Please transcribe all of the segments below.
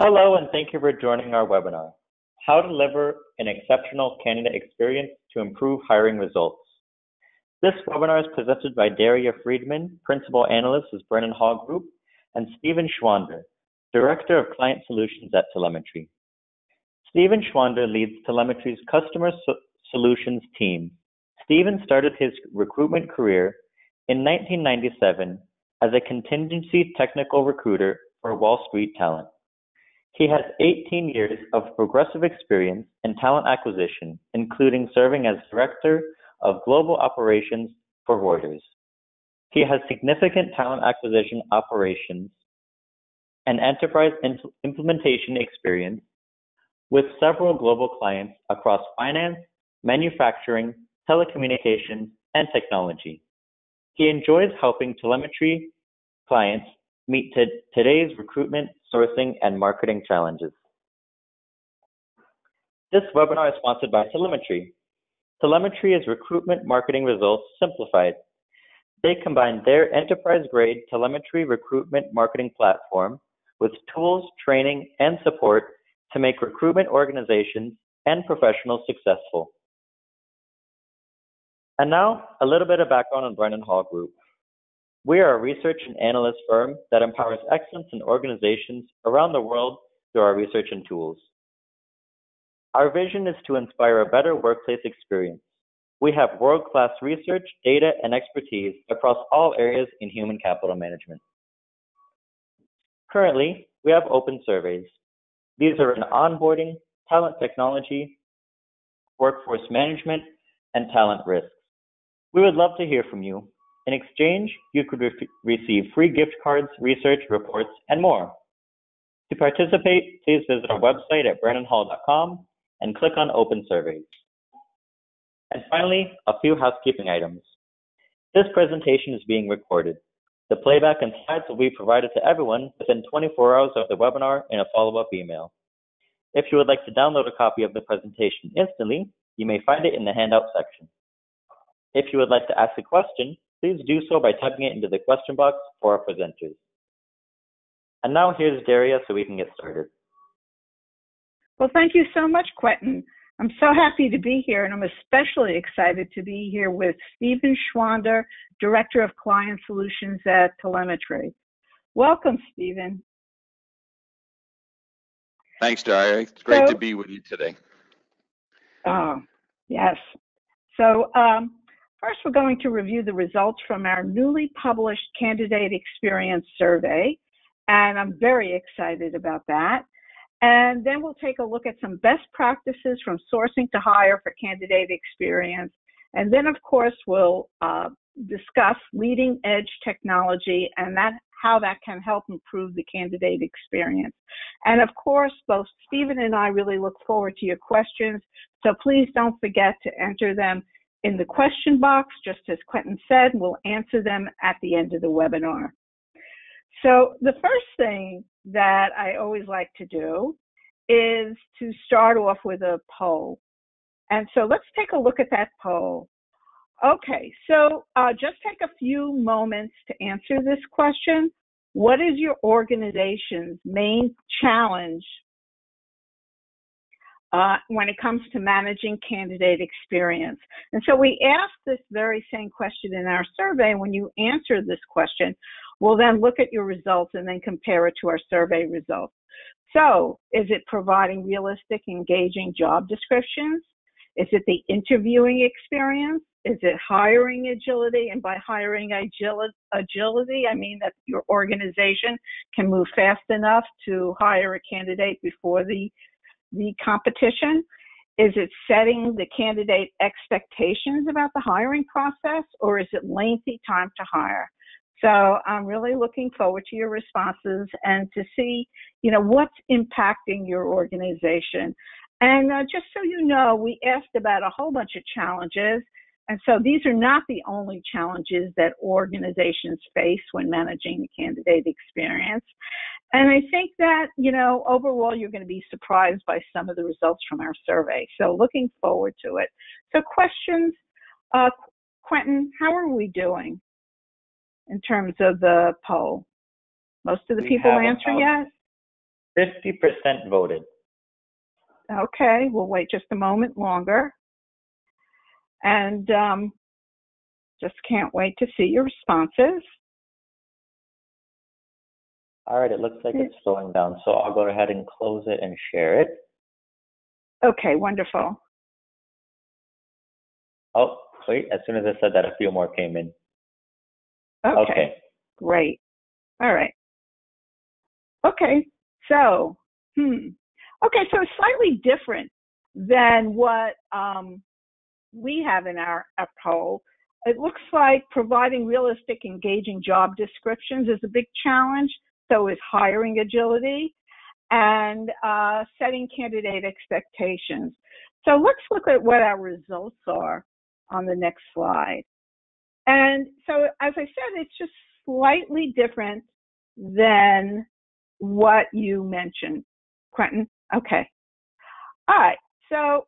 Hello, and thank you for joining our webinar, How to Deliver an Exceptional Candidate Experience to Improve Hiring Results. This webinar is presented by Daria Friedman, Principal Analyst with Brennan Hall Group, and Stephen Schwander, Director of Client Solutions at Telemetry. Stephen Schwander leads Telemetry's Customer Solutions team. Stephen started his recruitment career in 1997 as a contingency technical recruiter for Wall Street Talent. He has 18 years of progressive experience in talent acquisition, including serving as Director of Global Operations for Reuters. He has significant talent acquisition operations and enterprise implementation experience with several global clients across finance, manufacturing, telecommunications, and technology. He enjoys helping Telemetry clients meet today's recruitment, sourcing, and marketing challenges. This webinar is sponsored by Telemetry. Telemetry is recruitment marketing results simplified. They combine their enterprise-grade telemetry recruitment marketing platform with tools, training, and support to make recruitment organizations and professionals successful. And now, a little bit of background on Brennan Hall Group. We are a research and analyst firm that empowers excellence in organizations around the world through our research and tools. Our vision is to inspire a better workplace experience. We have world-class research, data, and expertise across all areas in human capital management. Currently, we have open surveys. These are in onboarding, talent technology, workforce management, and talent risks. We would love to hear from you. In exchange, you could receive free gift cards, research reports, and more. To participate, please visit our website at brennanhall.com and click on Open Surveys. And finally, a few housekeeping items. This presentation is being recorded. The playback and slides will be provided to everyone within 24 hours of the webinar in a follow-up email. If you would like to download a copy of the presentation instantly, you may find it in the handout section. If you would like to ask a question, please do so by typing it into the question box for our presenters. And now here's Daria so we can get started. Well, thank you so much, Quentin. I'm so happy to be here, and I'm especially excited to be here with Stephen Schwander, Director of Client Solutions at Telemetry. Welcome, Stephen. Thanks, Daria. It's great to be with you today. Oh, yes. So, first, we're going to review the results from our newly published Candidate Experience Survey, and I'm very excited about that. And then we'll take a look at some best practices from sourcing to hire for candidate experience. And then, of course, we'll discuss leading edge technology and how that can help improve the candidate experience. And of course, both Stephen and I really look forward to your questions, so please don't forget to enter them in the question box, just as Quentin said. We'll answer them at the end of the webinar. So the first thing that I always like to do is to start off with a poll. And so let's take a look at that poll. Okay, so just take a few moments to answer this question. What is your organization's main challenge when it comes to managing candidate experience? And so we asked this very same question in our survey. And when you answer this question, we'll then look at your results and then compare it to our survey results. So is it providing realistic, engaging job descriptions? Is it the interviewing experience? Is it hiring agility? And by hiring agility, I mean that your organization can move fast enough to hire a candidate before the competition? Is it setting the candidate expectations about the hiring process, or is it lengthy time to hire? So I'm really looking forward to your responses and to see, what's impacting your organization. And just so you know, we asked about a whole bunch of challenges. And so these are not the only challenges that organizations face when managing the candidate experience. And I think that, overall, you're going to be surprised by some of the results from our survey. So looking forward to it. So questions, Quentin, how are we doing in terms of the poll? Most of the people answer yes? 50% voted. Okay, we'll wait just a moment longer. And just can't wait to see your responses. All right, it looks like it's slowing down, so I'll go ahead and close it and share it. Okay, wonderful. Oh, wait, as soon as I said that, a few more came in. Okay. Great. All right. Okay, so, okay, so it's slightly different than what we have in our poll. It looks like providing realistic, engaging job descriptions is a big challenge. So is hiring agility and setting candidate expectations. So let's look at what our results are on the next slide. And so, as I said, it's just slightly different than what you mentioned, Quentin. Okay. All right. So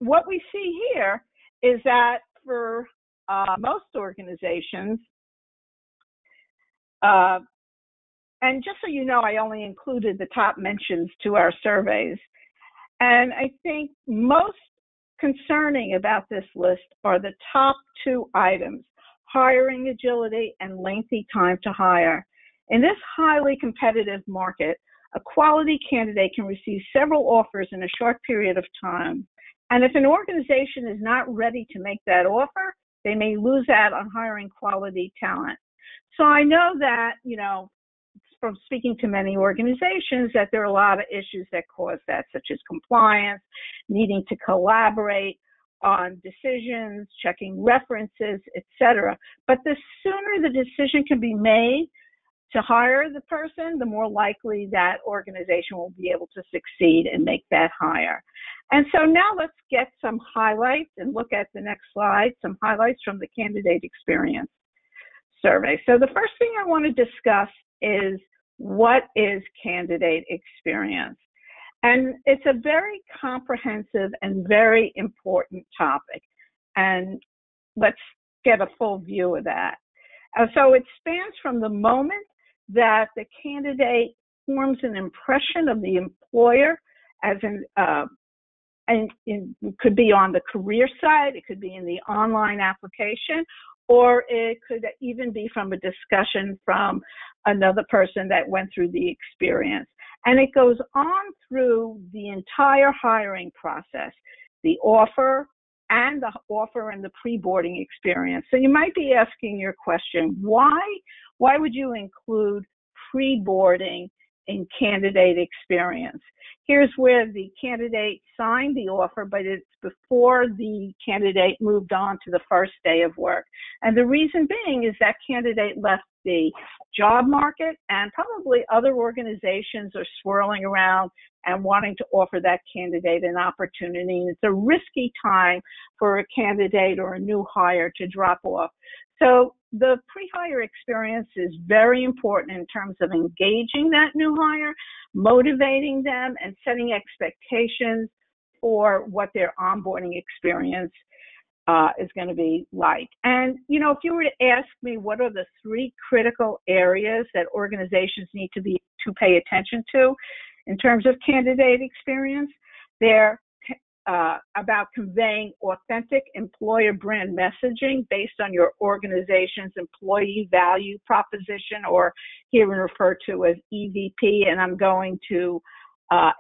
what we see here is that for most organizations, and just so you know, I only included the top mentions to our surveys. And I think most concerning about this list are the top two items: hiring agility and lengthy time to hire. In this highly competitive market, a quality candidate can receive several offers in a short period of time. And if an organization is not ready to make that offer, they may lose out on hiring quality talent. So I know that, from speaking to many organizations, that there are a lot of issues that cause that, such as compliance, needing to collaborate on decisions, checking references, etc. But the sooner the decision can be made to hire the person, the more likely that organization will be able to succeed and make that hire. And so now let's get some highlights and look at the next slide, some highlights from the candidate experience survey. So the first thing I want to discuss is, what is candidate experience? And it's a very comprehensive and very important topic. And let's get a full view of that. So it spans from the moment that the candidate forms an impression of the employer, as in, and it could be on the career side, it could be in the online application, or it could even be from a discussion from another person that went through the experience. And it goes on through the entire hiring process, the offer and the pre-boarding experience. So you might be asking your question, why would you include pre-boarding in candidate experience? Here's where the candidate signed the offer, but it's before the candidate moved on to the first day of work. And the reason being is that candidate left the job market, and probably other organizations are swirling around and wanting to offer that candidate an opportunity. And it's a risky time for a candidate or a new hire to drop off. So the pre-hire experience is very important in terms of engaging that new hire, motivating them, and setting expectations for what their onboarding experience is going to be like. And, if you were to ask me what are the three critical areas that organizations need to pay attention to in terms of candidate experience, they're about conveying authentic employer brand messaging based on your organization's employee value proposition, or here referred to as EVP, and I'm going to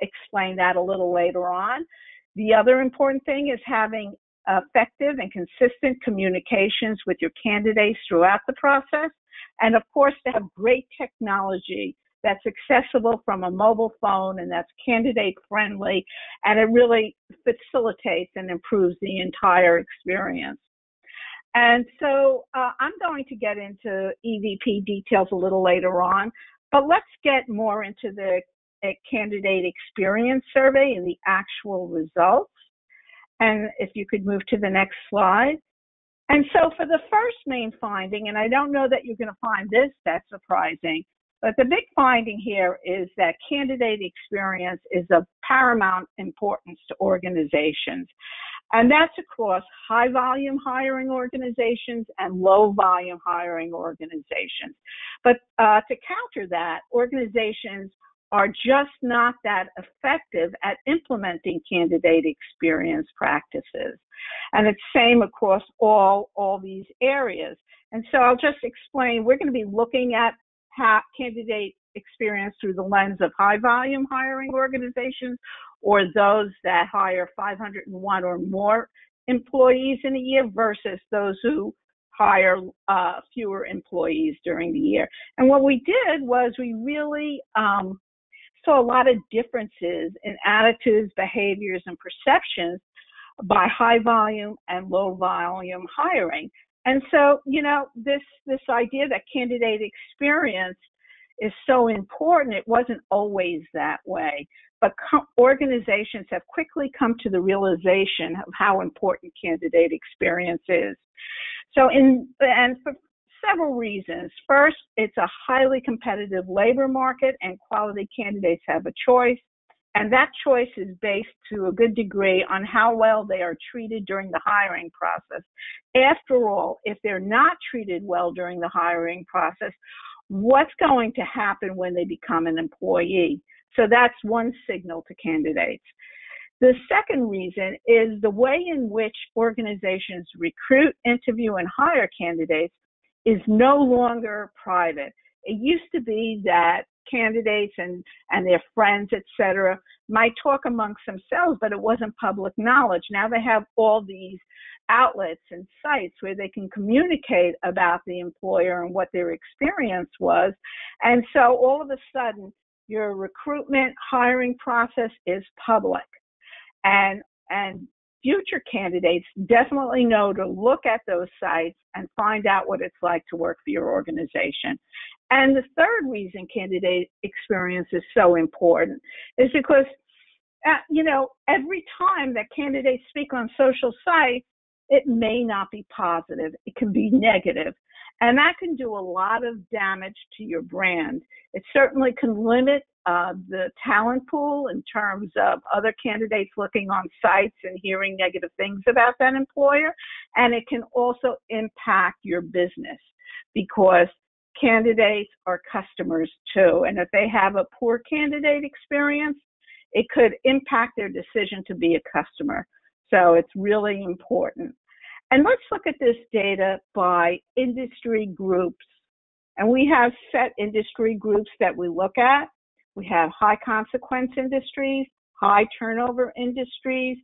explain that a little later on. The other important thing is having effective and consistent communications with your candidates throughout the process, and of course to have great technology that's accessible from a mobile phone and that's candidate friendly, and it really facilitates and improves the entire experience. And so I'm going to get into EVP details a little later on, but let's get more into the candidate experience survey and the actual results. And if you could move to the next slide. And so for the first main finding, and I don't know that you're going to find this that surprising, but the big finding here is that candidate experience is of paramount importance to organizations. And that's across high volume hiring organizations and low volume hiring organizations. But to counter that, organizations are just not that effective at implementing candidate experience practices. And it's same across all these areas. And so I'll just explain, we're going to be looking at how candidate experience through the lens of high volume hiring organizations, or those that hire 501 or more employees in a year versus those who hire fewer employees during the year. And what we did was we really saw a lot of differences in attitudes, behaviors, and perceptions by high volume and low volume hiring. And so, this idea that candidate experience is so important, it wasn't always that way. But organizations have quickly come to the realization of how important candidate experience is. So, and for several reasons. First, it's a highly competitive labor market, and quality candidates have a choice. And that choice is based to a good degree on how well they are treated during the hiring process. After all, if they're not treated well during the hiring process, what's going to happen when they become an employee? So that's one signal to candidates. The second reason is the way in which organizations recruit, interview, and hire candidates is no longer private. It used to be that candidates and their friends, et cetera, might talk amongst themselves, but it wasn't public knowledge. Now they have all these outlets and sites where they can communicate about the employer and what their experience was. And so all of a sudden, your recruitment hiring process is public. And future candidates definitely know to look at those sites and find out what it's like to work for your organization. And the third reason candidate experience is so important is because, every time that candidates speak on social sites, it may not be positive. It can be negative. And that can do a lot of damage to your brand. It certainly can limit the talent pool in terms of other candidates looking on sites and hearing negative things about that employer. And it can also impact your business because candidates are customers too. And if they have a poor candidate experience, it could impact their decision to be a customer. So it's really important. And let's look at this data by industry groups. And we have set industry groups that we look at. We have high consequence industries, high turnover industries,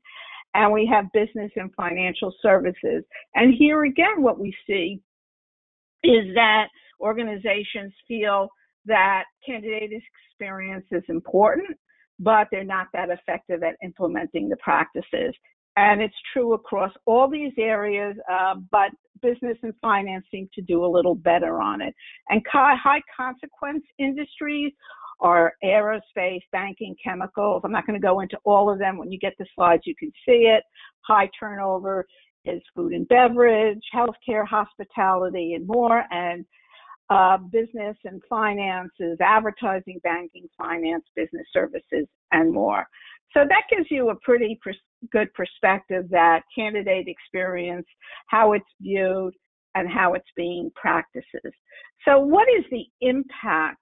and we have business and financial services. And here again, what we see is that organizations feel that candidate experience is important, but they're not that effective at implementing the practices. And it's true across all these areas, but business and finance seem to do a little better on it. And high consequence industries are aerospace, banking, chemicals. I'm not going to go into all of them. When you get the slides, you can see it. High turnover is food and beverage, healthcare, hospitality, and more. And business and finance is advertising, banking, finance, business services, and more. So that gives you a pretty good perspective that candidate experience, how it's viewed, and how it's being practiced. So what is the impact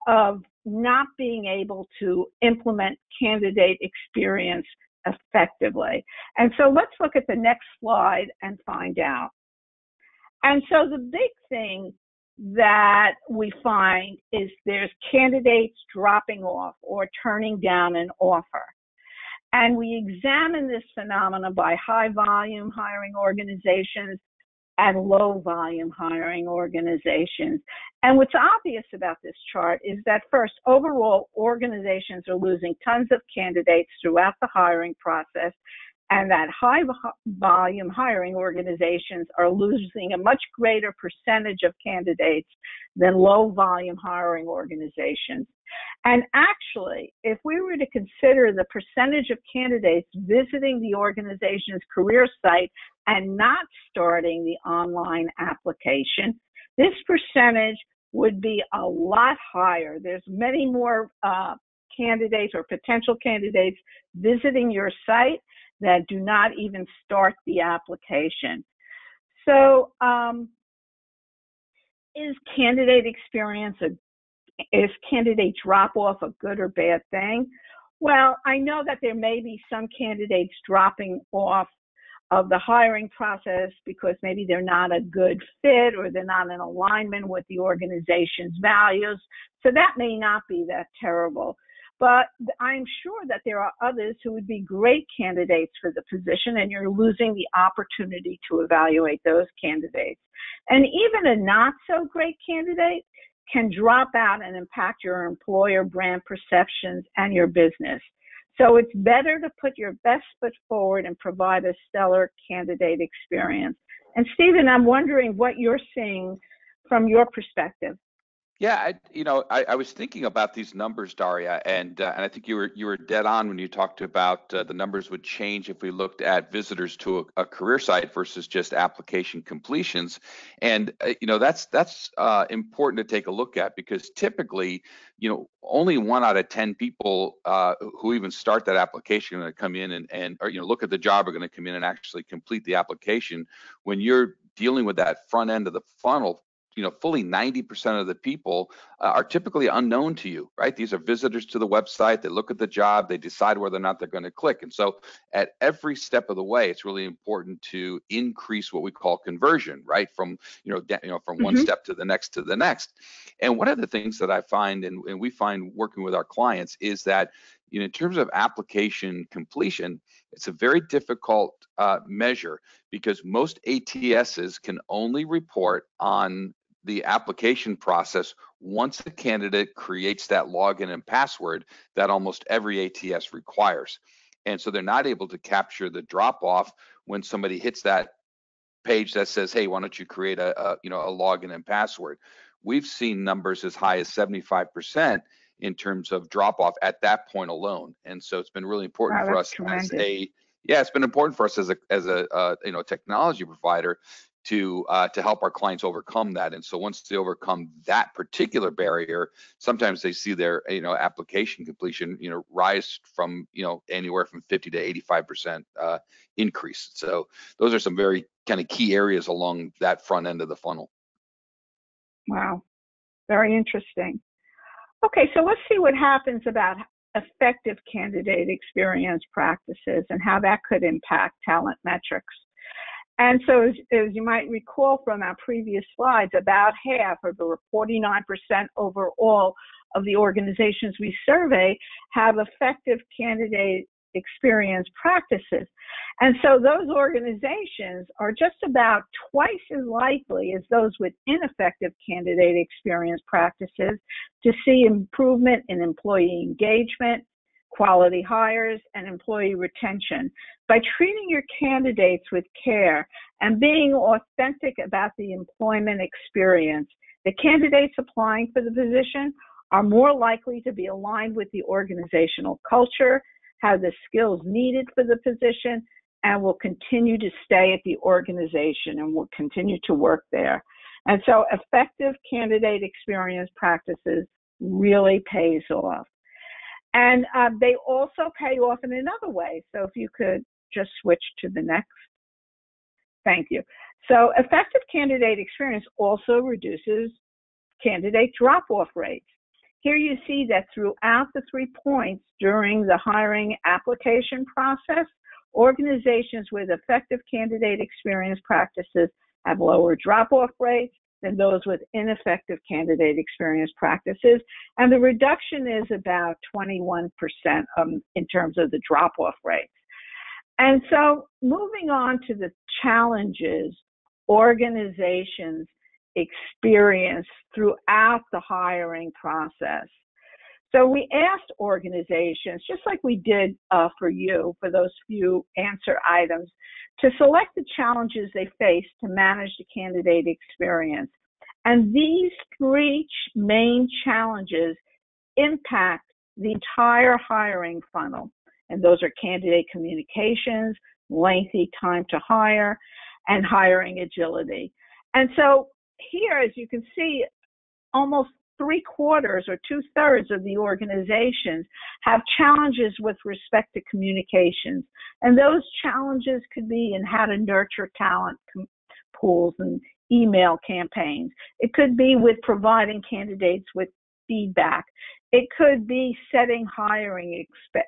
of not being able to implement candidate experience effectively? And so let's look at the next slide and find out. And so the big thing that we find is there's candidates dropping off or turning down an offer. And we examine this phenomenon by high volume hiring organizations and low volume hiring organizations. And what's obvious about this chart is that first, overall, organizations are losing tons of candidates throughout the hiring process, and that high volume hiring organizations are losing a much greater percentage of candidates than low volume hiring organizations. And actually, if we were to consider the percentage of candidates visiting the organization's career site and not starting the online application, this percentage would be a lot higher. There's many more candidates or potential candidates visiting your site that do not even start the application. So is candidate experience is candidate drop-off a good or bad thing? Well, I know that there may be some candidates dropping off of the hiring process because maybe they're not a good fit or they're not in alignment with the organization's values. So that may not be that terrible. But I'm sure that there are others who would be great candidates for the position, and you're losing the opportunity to evaluate those candidates. And even a not so great candidate can drop out and impact your employer brand perceptions and your business. So it's better to put your best foot forward and provide a stellar candidate experience. And Stephen, I'm wondering what you're seeing from your perspective. Yeah, I was thinking about these numbers, Daria, and I think you were dead on when you talked about the numbers would change if we looked at visitors to a career site versus just application completions, and that's important to take a look at, because typically, only 1 out of 10 people who even start that application are going to come in and look at the job are going to come in and actually complete the application. When you're dealing with that front end of the funnel, fully 90% of the people are typically unknown to you, right? These are visitors to the website. They look at the job, they decide whether or not they're going to click. And so at every step of the way, it's really important to increase what we call conversion, right? From one step to the next. And one of the things that I find, and we find working with our clients, is that in terms of application completion, it's a very difficult measure, because most ATSs can only report on the application process once the candidate creates that login and password that almost every ATS requires. And so they're not able to capture the drop off when somebody hits that page that says, hey, why don't you create a login and password? We've seen numbers as high as 75% in terms of drop off at that point alone. And so it's been really important for us it's been important for us as a technology provider to help our clients overcome that. And so once they overcome that particular barrier, sometimes they see their application completion rise from anywhere from 50 to 85% increase. So those are some very kind of key areas along that front end of the funnel. Wow, very interesting. Okay, so let's see what happens about effective candidate experience practices and how that could impact talent metrics. And so as you might recall from our previous slides, about half, or 49% overall, of the organizations we survey have effective candidate experience practices. And so those organizations are just about twice as likely as those with ineffective candidate experience practices to see improvement in employee engagement, quality hires, and employee retention. By treating your candidates with care and being authentic about the employment experience, the candidates applying for the position are more likely to be aligned with the organizational culture, have the skills needed for the position, and will continue to stay at the organization and will continue to work there. And so effective candidate experience practices really pays off. And they also pay off in another way. So if you could just switch to the next. Thank you. So effective candidate experience also reduces candidate drop-off rates. Here you see that throughout the 3 points during the hiring application process, organizations with effective candidate experience practices have lower drop-off rates than those with ineffective candidate experience practices. And the reduction is about 21% in terms of the drop-off rates. And so moving on to the challenges organizations experience throughout the hiring process. So we asked organizations, just like we did for you, for those few answer items, to select the challenges they face to manage the candidate experience. And these 3 main challenges impact the entire hiring funnel. And those are candidate communications, lengthy time to hire, and hiring agility. And so here, as you can see, almost 3/4 or 2/3 of the organizations have challenges with respect to communications. And those challenges could be in how to nurture talent pools and email campaigns. It could be with providing candidates with feedback. It could be setting hiring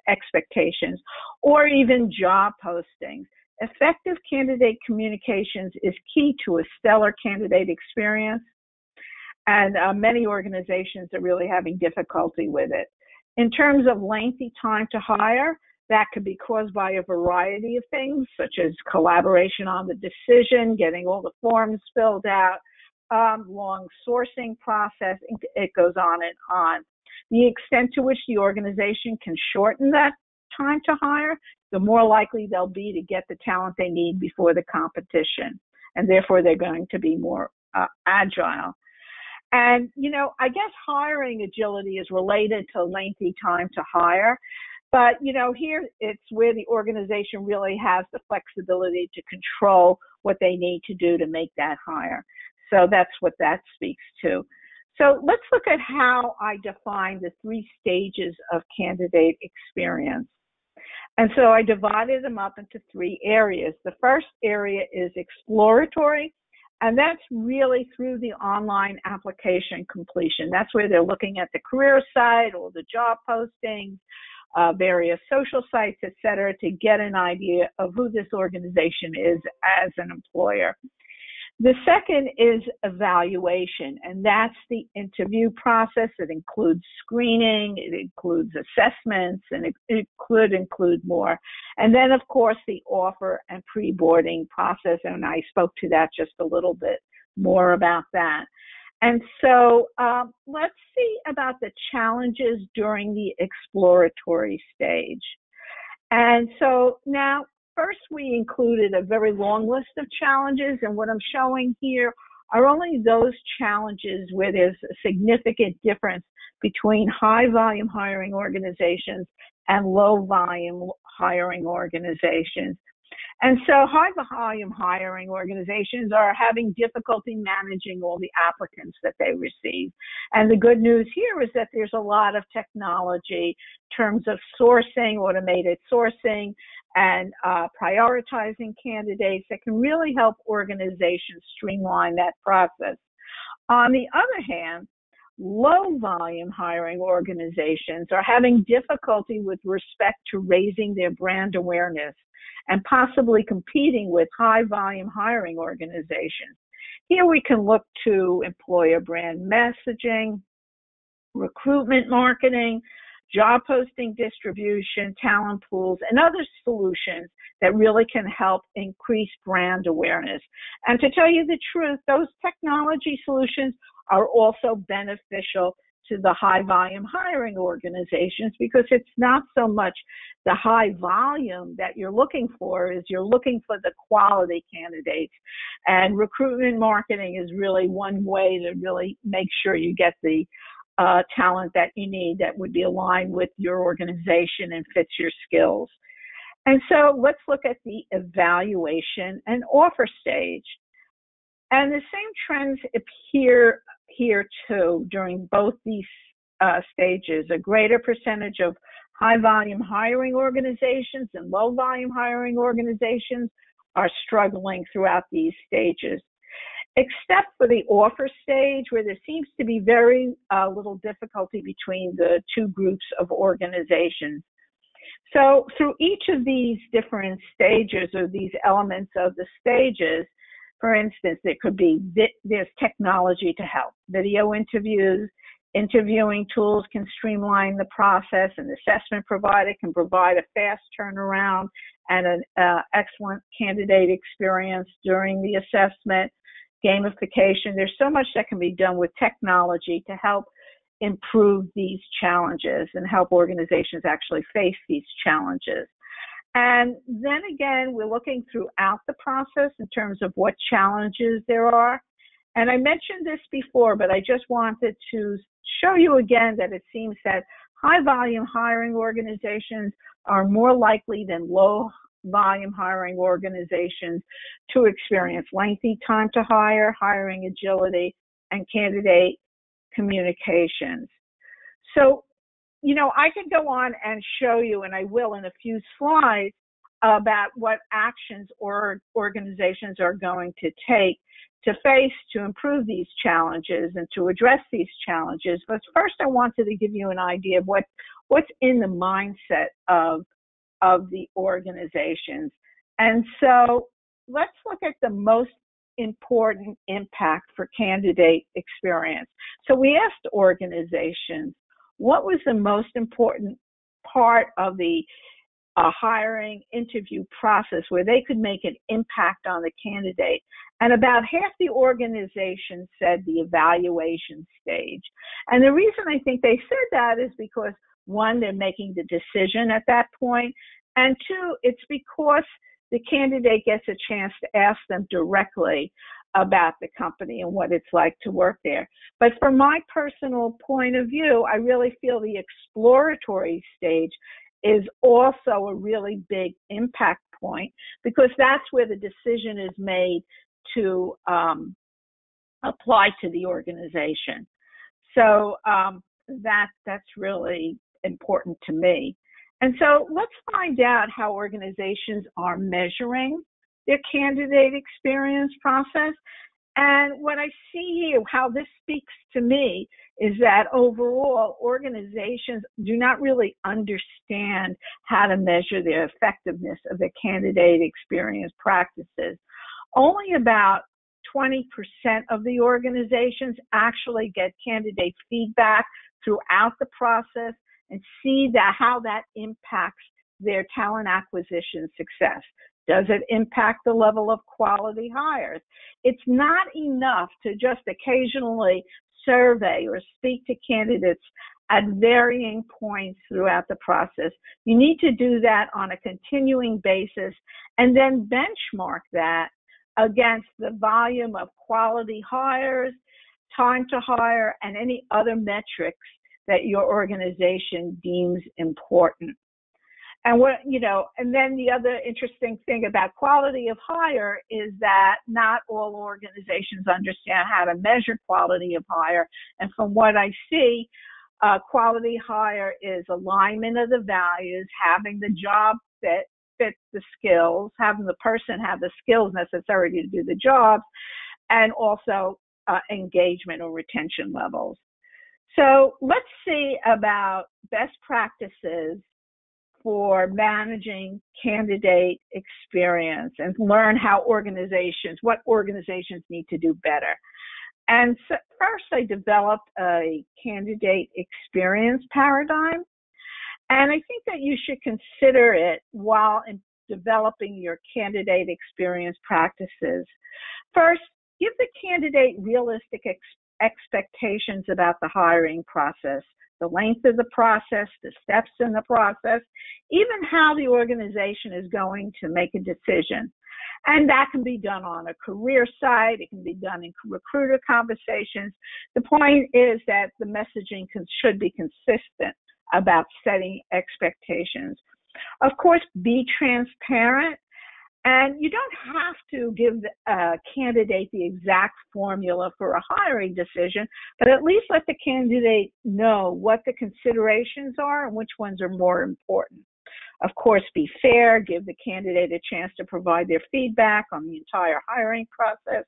expectations or even job postings. Effective candidate communications is key to a stellar candidate experience, and many organizations are really having difficulty with it. In terms of lengthy time to hire, that could be caused by a variety of things, such as collaboration on the decision, getting all the forms filled out, long sourcing process, it goes on and on. The extent to which the organization can shorten that time to hire, the more likely they'll be to get the talent they need before the competition, and therefore they're going to be more agile. And, I guess hiring agility is related to lengthy time to hire. But, here it's where the organization really has the flexibility to control what they need to do to make that hire. So that's what that speaks to. So let's look at how I define the 3 stages of candidate experience. And so I divided them up into 3 areas. The first area is exploratory, and that's really through the online application completion. That's where they're looking at the career site or the job postings, various social sites, et cetera, to get an idea of who this organization is as an employer. The second is evaluation, and that's the interview process. It includes screening, it includes assessments, and it could include more. And then, of course, the offer and pre-boarding process, and I spoke to that just a little bit more about that. And so let's see about the challenges during the exploratory stage. And so now, first, we included a very long list of challenges, and what I'm showing here are only those challenges where there's a significant difference between high-volume hiring organizations and low-volume hiring organizations. And so high-volume hiring organizations are having difficulty managing all the applicants that they receive. And the good news here is that there's a lot of technology in terms of sourcing, automated sourcing, and prioritizing candidates that can really help organizations streamline that process. On the other hand, low-volume hiring organizations are having difficulty with respect to raising their brand awareness and possibly competing with high-volume hiring organizations. Here we can look to employer brand messaging, recruitment marketing, job posting distribution, talent pools, and other solutions that really can help increase brand awareness. And to tell you the truth, those technology solutions are also beneficial to the high volume hiring organizations, because it's not so much the high volume that you're looking for, is you're looking for the quality candidates. And recruitment marketing is really one way to really make sure you get the talent that you need that would be aligned with your organization and fits your skills. And so let's look at the evaluation and offer stage. And the same trends appear here too during both these stages. A greater percentage of high volume hiring organizations and low volume hiring organizations are struggling throughout these stages, except for the offer stage, where there seems to be very little difficulty between the two groups of organizations. So through each of these different stages, or these elements of the stages, for instance, there could be, there's technology to help. Video interviews, interviewing tools can streamline the process. An assessment provider can provide a fast turnaround and an excellent candidate experience during the assessment. Gamification, there's so much that can be done with technology to help improve these challenges and help organizations actually face these challenges. And then again, we're looking throughout the process in terms of what challenges there are. And I mentioned this before, but I just wanted to show you again that it seems that high volume hiring organizations are more likely than low volume hiring organizations to experience lengthy time to hire, hiring agility, and candidate communications. So, I could go on and show you, and I will in a few slides, about what actions or organizations are going to take to improve these challenges and to address these challenges. But first, I wanted to give you an idea of what's in the mindset of the organizations. And so let's look at the most important impact for candidate experience. So we asked organizations, what was the most important part of the hiring interview process where they could make an impact on the candidate? And about half the organization said the evaluation stage. And the reason I think they said that is because, one, they're making the decision at that point, and two, it's because the candidate gets a chance to ask them directly about the company and what it's like to work there. But from my personal point of view, I really feel the exploratory stage is also a really big impact point, because that's where the decision is made to apply to the organization. So that's really important to me. And so let's find out how organizations are measuring their candidate experience process. And what I see here, how this speaks to me, is that overall organizations do not really understand how to measure the effectiveness of their candidate experience practices. Only about 20% of the organizations actually get candidate feedback throughout the process and see how that impacts their talent acquisition success. Does it impact the level of quality hires? It's not enough to just occasionally survey or speak to candidates at varying points throughout the process. You need to do that on a continuing basis and then benchmark that against the volume of quality hires, time to hire, and any other metrics that your organization deems important. And and then the other interesting thing about quality of hire is that not all organizations understand how to measure quality of hire. And from what I see, quality hire is alignment of the values, having the job fit the skills, having the person have the skills necessary to do the job, and also engagement or retention levels. So let's see about best practices for managing candidate experience and learn what organizations need to do better. And so first, I developed a candidate experience paradigm. And I think that you should consider it while developing your candidate experience practices. First, give the candidate realistic expectations about the hiring process, the length of the process, the steps in the process, even how the organization is going to make a decision. And that can be done on a career site. It can be done in recruiter conversations. The point is that the messaging should be consistent about setting expectations. Of course, be transparent. And you don't have to give a candidate the exact formula for a hiring decision, but at least let the candidate know what the considerations are and which ones are more important. Of course, be fair, give the candidate a chance to provide their feedback on the entire hiring process.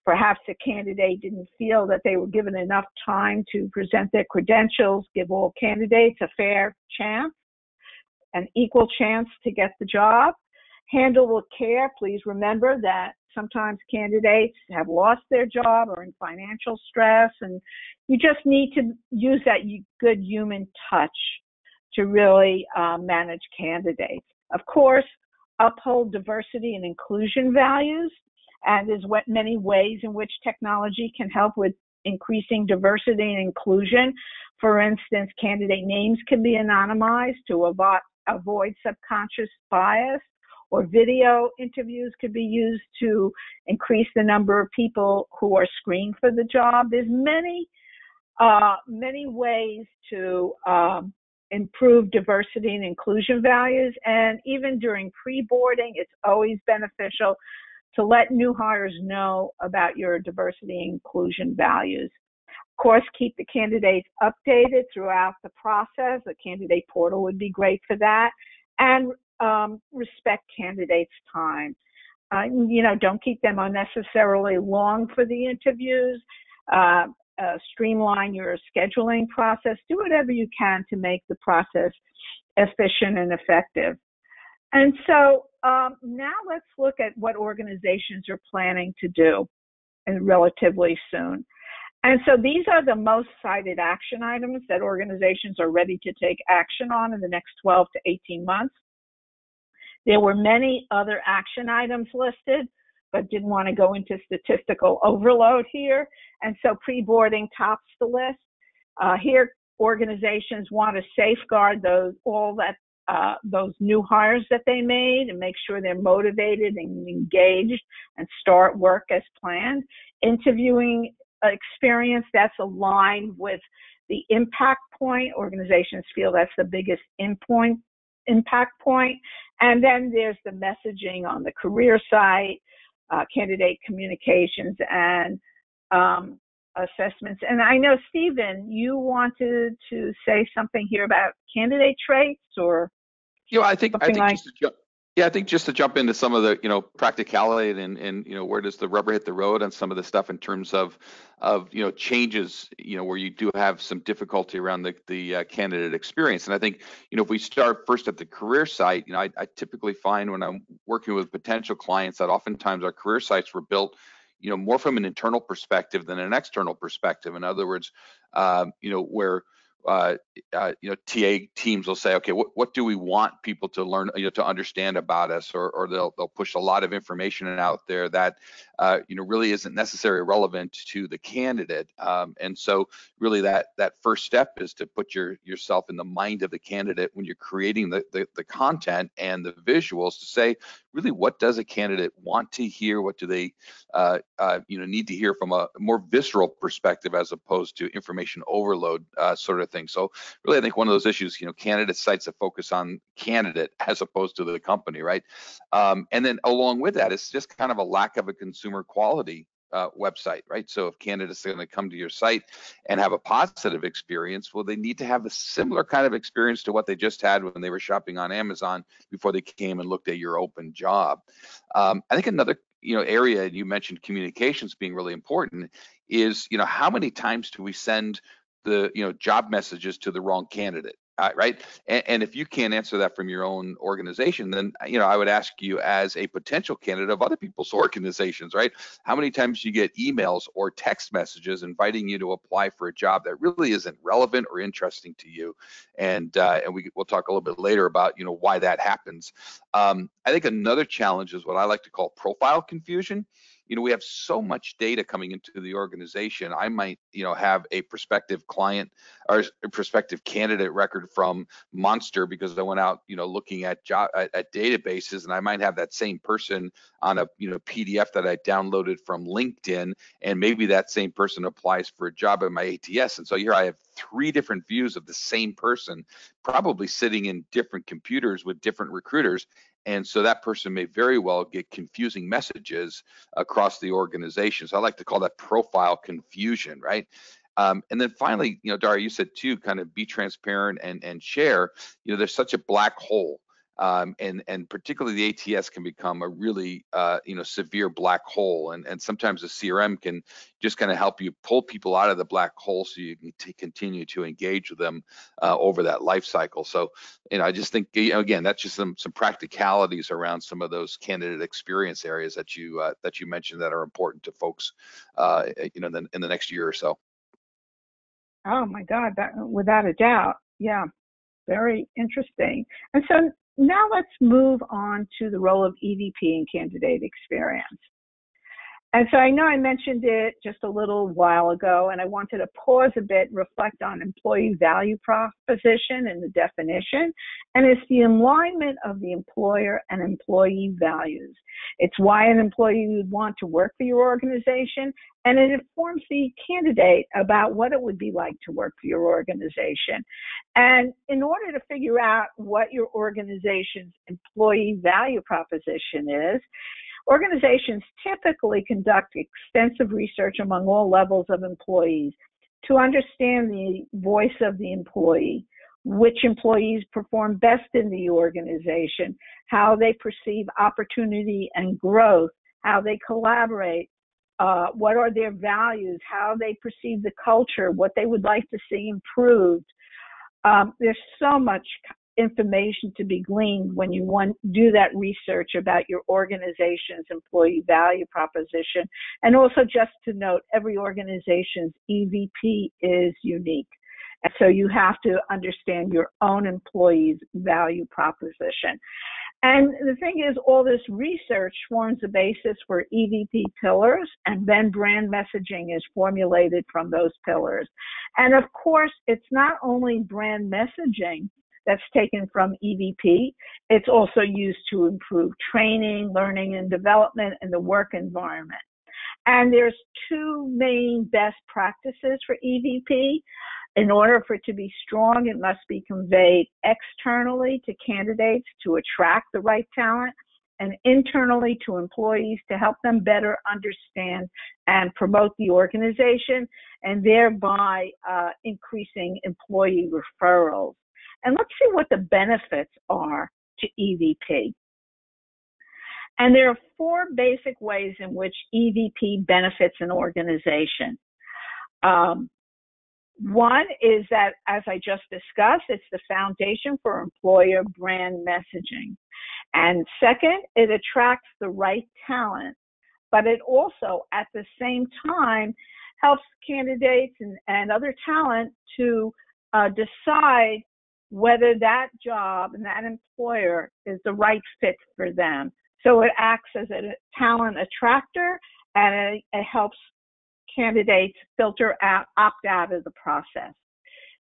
Perhaps the candidate didn't feel that they were given enough time to present their credentials. Give all candidates a fair chance, an equal chance to get the job. Handle with care. Please remember that sometimes candidates have lost their job or in financial stress, and you just need to use that good human touch to really manage candidates. Of course, uphold diversity and inclusion values, and there's many ways in which technology can help with increasing diversity and inclusion. For instance, candidate names can be anonymized to avoid subconscious bias, or video interviews could be used to increase the number of people who are screened for the job. There's many ways to improve diversity and inclusion values. And even during pre-boarding, it's always beneficial to let new hires know about your diversity and inclusion values. Of course, keep the candidates updated throughout the process. The candidate portal would be great for that. And respect candidates' time. Don't keep them unnecessarily long for the interviews. Streamline your scheduling process. Do whatever you can to make the process efficient and effective. And so now let's look at what organizations are planning to do relatively soon. And so these are the most cited action items that organizations are ready to take action on in the next 12 to 18 months. There were many other action items listed, but didn't want to go into statistical overload here. And so pre-boarding tops the list. Here, organizations want to safeguard those new hires that they made and make sure they're motivated and engaged and start work as planned. Interviewing experience that's aligned with the impact point. Organizations feel that's the biggest impact point. And then there's the messaging on the career site, candidate communications, and assessments. And I know, Stephen, you wanted to say something here about candidate traits, or I think just to jump into some of the practicality and where does the rubber hit the road on some of the stuff in terms of changes where you do have some difficulty around the candidate experience. And I think if we start first at the career site, I typically find when I'm working with potential clients that oftentimes our career sites were built more from an internal perspective than an external perspective. In other words, where TA teams will say, okay, what do we want people to learn, to understand about us, or they'll push a lot of information out there that really isn't necessarily relevant to the candidate. And so really that first step is to put yourself in the mind of the candidate when you're creating the content and the visuals to say, really, what does a candidate want to hear? What do they need to hear from a more visceral perspective as opposed to information overload sort of thing. So really, I think one of those issues, candidate sites that focus on candidate as opposed to the company, right? And then along with that, it's just kind of a lack of a consumer quality website, right? So if candidates are going to come to your site and have a positive experience, well, they need to have a similar kind of experience to what they just had when they were shopping on Amazon before they came and looked at your open job. I think another area, you mentioned communications being really important, is how many times do we send the job messages to the wrong candidate, right? And if you can't answer that from your own organization, then I would ask you as a potential candidate of other people's organizations, right? How many times do you get emails or text messages inviting you to apply for a job that really isn't relevant or interesting to you? And we'll talk a little bit later about why that happens. I think another challenge is what I like to call profile confusion. We have so much data coming into the organization. I might, have a prospective client or a prospective candidate record from Monster because I went out, looking at databases, and I might have that same person on a, PDF that I downloaded from LinkedIn, and maybe that same person applies for a job at my ATS. And so here I have 3 different views of the same person, probably sitting in different computers with different recruiters. And so that person may very well get confusing messages across the organization. So I like to call that profile confusion, right? And then finally, Daria, you said too, kind of be transparent and share. There's such a black hole. And particularly the ATS can become a really severe black hole, and sometimes the CRM can just kind of help you pull people out of the black hole so you can continue to engage with them over that life cycle. So I just think again, that's just some practicalities around some of those candidate experience areas that you mentioned that are important to folks in the next year or so. Oh my God, that without a doubt, yeah, very interesting. And so now let's move on to the role of EVP in candidate experience. And so I know I mentioned it just a little while ago, and I wanted to pause a bit, reflect on employee value proposition and the definition, and it's the alignment of the employer and employee values. It's why an employee would want to work for your organization, and it informs the candidate about what it would be like to work for your organization. And in order to figure out what your organization's employee value proposition is, organizations typically conduct extensive research among all levels of employees to understand the voice of the employee. which employees perform best in the organization, how they perceive opportunity and growth, how they collaborate, what are their values, how they perceive the culture, what they would like to see improved. There's so much information to be gleaned when you do that research about your organization's employee value proposition. And also, just to note, every organization's EVP is unique. And so you have to understand your own employee's value proposition. And the thing is, all this research forms the basis for EVP pillars, and then brand messaging is formulated from those pillars. And of course, it's not only brand messaging that's taken from EVP, it's also used to improve training, learning and development, and the work environment. And there's two main best practices for EVP. In order for it to be strong, it must be conveyed externally to candidates to attract the right talent, and internally to employees to help them better understand and promote the organization, and thereby increasing employee referrals. And let's see what the benefits are to EVP. And there are four basic ways in which EVP benefits an organization. One is that, as I just discussed, it's the foundation for employer brand messaging. And second, it attracts the right talent, but it also, at the same time, helps candidates and other talent to decide whether that job and that employer is the right fit for them. So it acts as a talent attractor, and it helps candidates filter out, opt out of the process.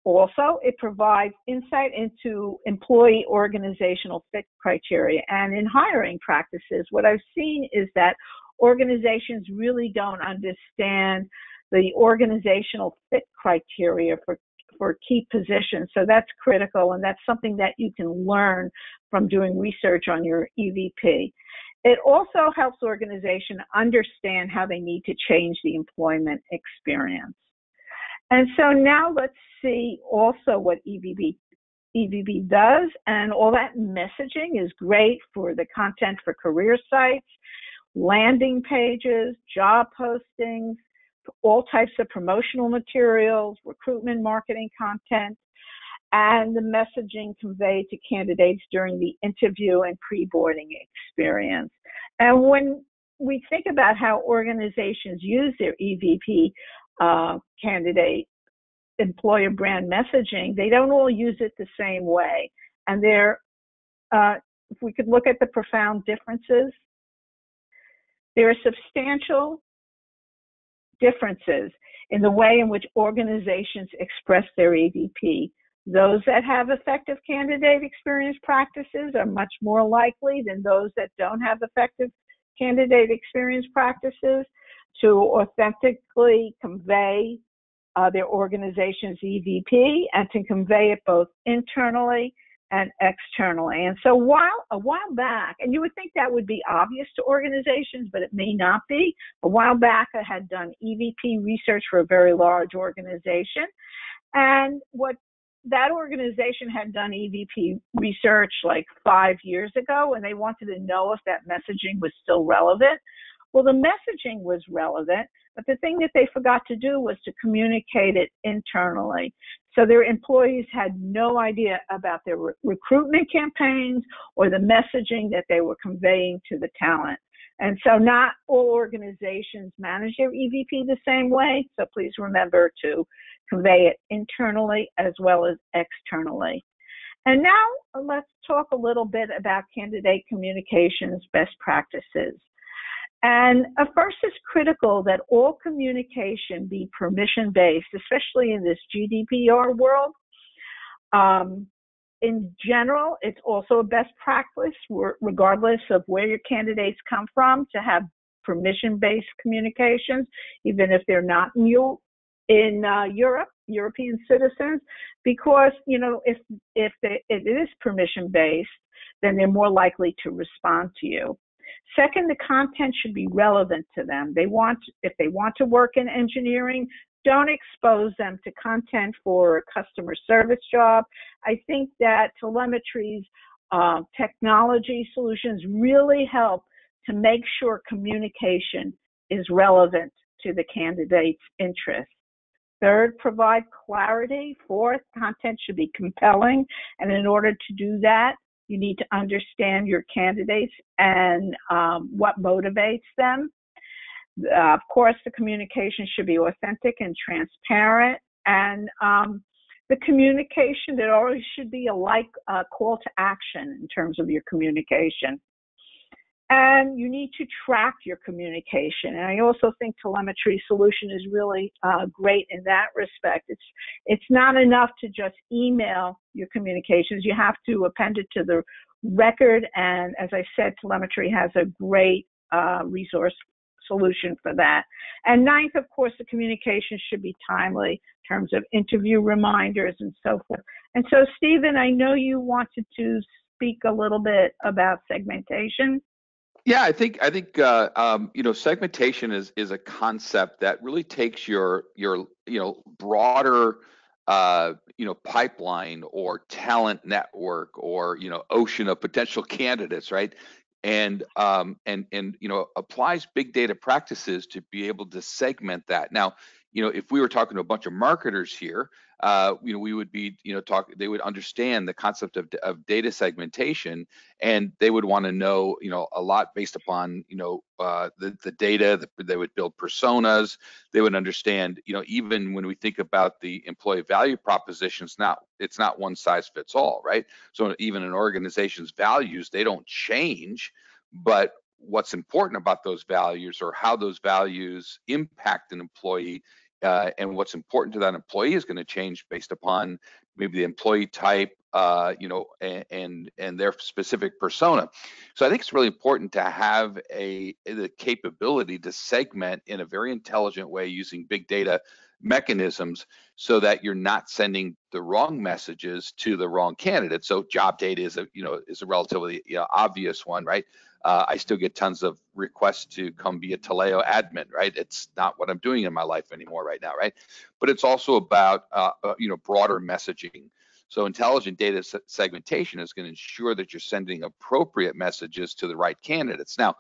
Also, it provides insight into employee organizational fit criteria. And in hiring practices, what I've seen is that organizations really don't understand the organizational fit criteria for key positions. So that's critical, and that's something that you can learn from doing research on your EVP. It also helps organizations understand how they need to change the employment experience. And so now let's see also what EVP does. And all that messaging is great for the content for career sites, landing pages, job postings, all types of promotional materials, recruitment marketing content, and the messaging conveyed to candidates during the interview and pre-boarding experience. And when we think about how organizations use their EVP candidate employer brand messaging, they don't all use it the same way. And if we could look at the profound differences, there are substantial differences in the way in which organizations express their EVP. Those that have effective candidate experience practices are much more likely than those that don't have effective candidate experience practices to authentically convey their organization's EVP, and to convey it both internally and externally. And so a while back, and you would think that would be obvious to organizations, but it may not be. A while back, I had done EVP research for a very large organization, and what that organization had done EVP research like 5 years ago, and they wanted to know if that messaging was still relevant. Well, the messaging was relevant, but the thing that they forgot to do was to communicate it internally. So their employees had no idea about their recruitment campaigns or the messaging that they were conveying to the talent. And so not all organizations manage their EVP the same way, so please remember to convey it internally as well as externally. And now let's talk a little bit about candidate communications best practices. And first, it's critical that all communication be permission-based, especially in this GDPR world. In general, it's also a best practice, regardless of where your candidates come from, to have permission-based communications, even if they're not in Europe, European citizens, because, you know, if it is permission-based, then they're more likely to respond to you. Second, the content should be relevant to them. If they want to work in engineering, don't expose them to content for a customer service job. I think that telemetry's technology solutions really help to make sure communication is relevant to the candidate's interests. Third, provide clarity. Fourth, content should be compelling. And in order to do that, you need to understand your candidates and what motivates them. Of course, the communication should be authentic and transparent. And the communication, there always should be a call to action in terms of your communication. And you need to track your communication. And I also think telemetry solution is really great in that respect. It's not enough to just email your communications. You have to append it to the record. And as I said, telemetry has a great resource solution for that. And ninth, of course, the communication should be timely in terms of interview reminders and so forth. And so, Stephen, I know you wanted to speak a little bit about segmentation. Yeah, I think segmentation is a concept that really takes your broader pipeline or talent network or ocean of potential candidates, right? And applies big data practices to be able to segment that. Now, if we were talking to a bunch of marketers here, we would be, they would understand the concept of data segmentation, and they would want to know, a lot based upon, the data. They would build personas. They would understand, even when we think about the employee value propositions, it's not one size fits all, right? So even an organization's values, they don't change, but what's important about those values or how those values impact an employee and what's important to that employee is going to change based upon maybe the employee type, and their specific persona. So I think it's really important to have the capability to segment in a very intelligent way using big data mechanisms so that you're not sending the wrong messages to the wrong candidate. So job data is a relatively obvious one, right? I still get tons of requests to come be a Taleo admin, right? It's not what I'm doing in my life anymore right now, right? But it's also about broader messaging. So intelligent data segmentation is going to ensure that you're sending appropriate messages to the right candidates. Now,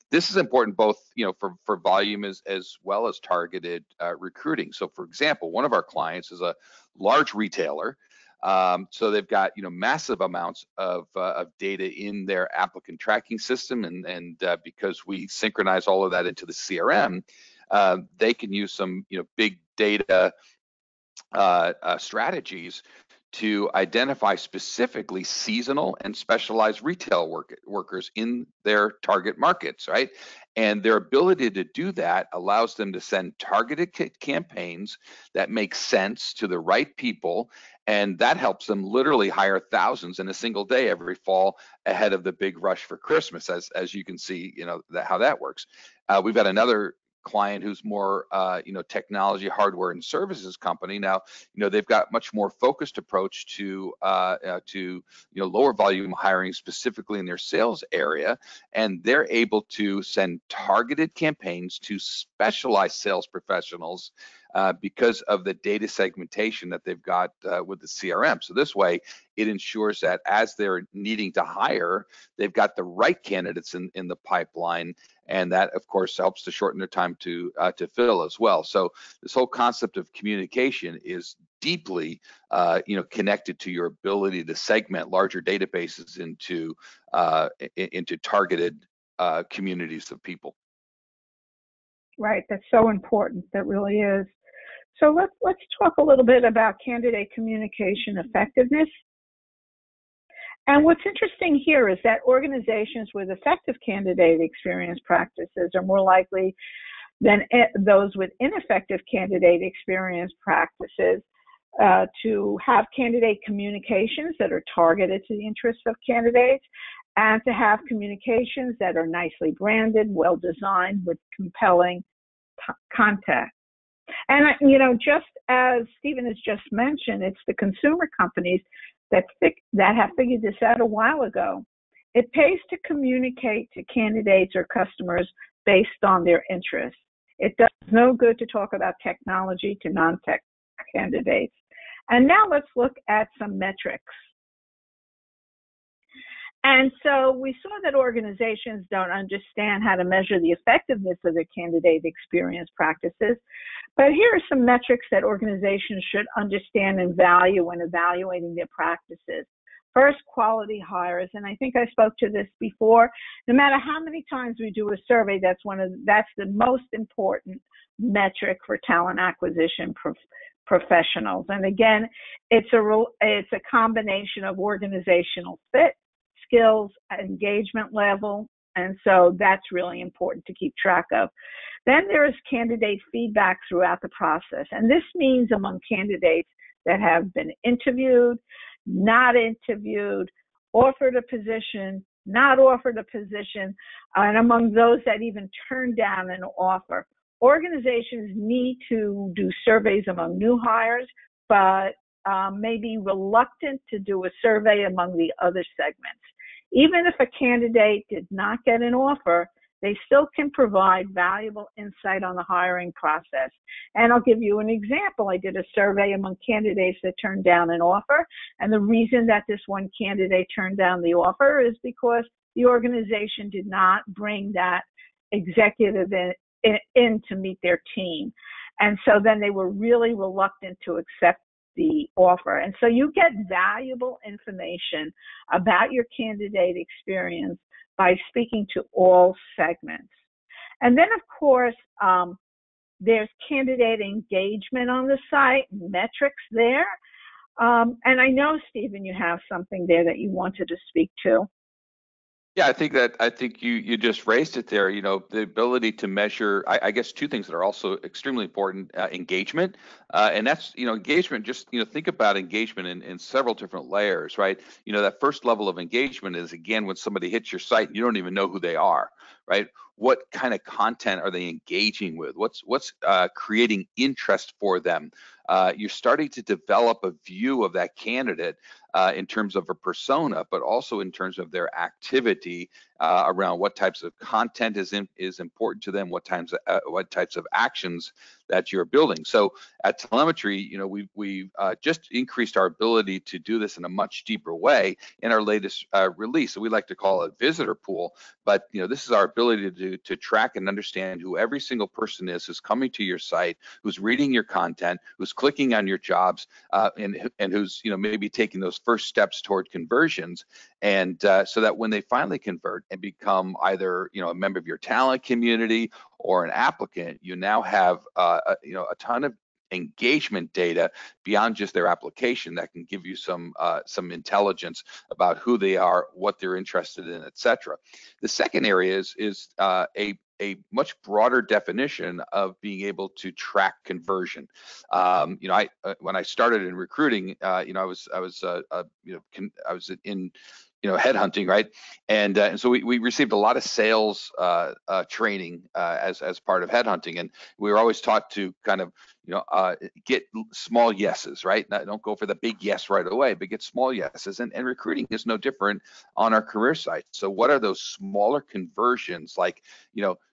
this is important both for volume as well as targeted recruiting. So for example, one of our clients is a large retailer. So they've got massive amounts of data in their applicant tracking system, and because we synchronize all of that into the CRM, they can use some big data strategies to identify specifically seasonal and specialized retail workers in their target markets, right? And their ability to do that allows them to send targeted campaigns that make sense to the right people, and that helps them literally hire thousands in a single day every fall ahead of the big rush for Christmas, as you can see, how that works. We've got another client who's more technology, hardware, and services company. Now they've got much more focused approach to lower volume hiring, specifically in their sales area, and they're able to send targeted campaigns to specialized sales professionals because of the data segmentation that they've got with the CRM. So this way, it ensures that as they're needing to hire, they've got the right candidates in the pipeline, and that, of course, helps to shorten their time to fill as well. So this whole concept of communication is deeply, connected to your ability to segment larger databases into targeted communities of people. Right, that's so important. That really is. So let's talk a little bit about candidate communication effectiveness. And what's interesting here is that organizations with effective candidate experience practices are more likely than those with ineffective candidate experience practices to have candidate communications that are targeted to the interests of candidates, and to have communications that are nicely branded, well designed, with compelling content. And just as Stephen has just mentioned, it's the consumer companies that have figured this out a while ago. It pays to communicate to candidates or customers based on their interests. It does no good to talk about technology to non-tech candidates. And now let's look at some metrics. And so we saw that organizations don't understand how to measure the effectiveness of their candidate experience practices. But here are some metrics that organizations should understand and value when evaluating their practices. First, quality hires, and I think I spoke to this before. No matter how many times we do a survey, that's the most important metric for talent acquisition professionals. And again, it's a combination of organizational fit, skills, engagement level, and so that's really important to keep track of. Then there is candidate feedback throughout the process, and this means among candidates that have been interviewed, not interviewed, offered a position, not offered a position, and among those that even turned down an offer. Organizations need to do surveys among new hires, but may be reluctant to do a survey among the other segments. Even if a candidate did not get an offer, they still can provide valuable insight on the hiring process. And I'll give you an example. I did a survey among candidates that turned down an offer, and the reason that this one candidate turned down the offer is because the organization did not bring that executive in to meet their team. And so then they were really reluctant to accept the offer. And so you get valuable information about your candidate experience by speaking to all segments. And then, of course, there's candidate engagement on the site, metrics there. And I know, Stephen, you have something there that you wanted to speak to. Yeah, I think you just raised it there. You know, the ability to measure, I guess, two things that are also extremely important: engagement, and that's, engagement. Just, think about engagement in several different layers, right? That first level of engagement is, again, when somebody hits your site, you don't even know who they are, right? What kind of content are they engaging with? What's creating interest for them? You're starting to develop a view of that candidate in terms of a persona, but also in terms of their activity around what types of content is important to them, what types of actions that you're building. So at Telemetry, we've just increased our ability to do this in a much deeper way in our latest release. So we like to call it visitor pool, but this is our ability to track and understand who every single person is who's coming to your site, who's reading your content, who's clicking on your jobs, and who's maybe taking those first steps toward conversions, and so that when they finally convert and become either a member of your talent community or an applicant, you now have a ton of engagement data beyond just their application that can give you some intelligence about who they are, what they're interested in, etc. The second area is a much broader definition of being able to track conversion. When I started in recruiting, I was in headhunting, right? And so we received a lot of sales training as part of headhunting, and we were always taught to kind of get small yeses, right? Don't go for the big yes right away, but get small yeses. And recruiting is no different on our career site. So what are those smaller conversions, like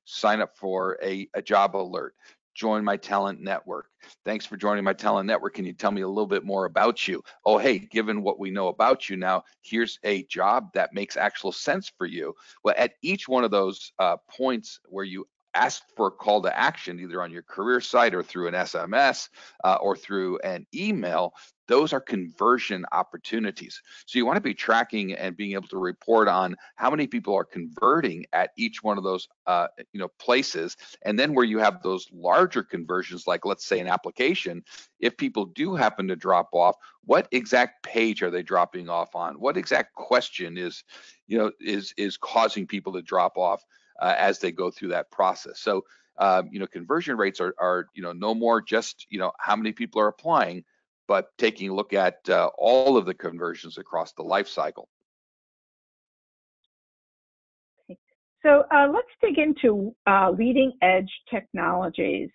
sign up for a job alert, join my talent network. Thanks for joining my talent network. Can you tell me a little bit more about you? Oh, hey, given what we know about you now, here's a job that makes actual sense for you. Well, at each one of those points where you ask for a call to action, either on your career site or through an SMS or through an email, those are conversion opportunities. So you want to be tracking and being able to report on how many people are converting at each one of those places. And then where you have those larger conversions, like let's say an application, if people do happen to drop off, what exact page are they dropping off on? What exact question is causing people to drop off as they go through that process? So conversion rates are no more just how many people are applying, but taking a look at all of the conversions across the life cycle. So let's dig into leading edge technologies.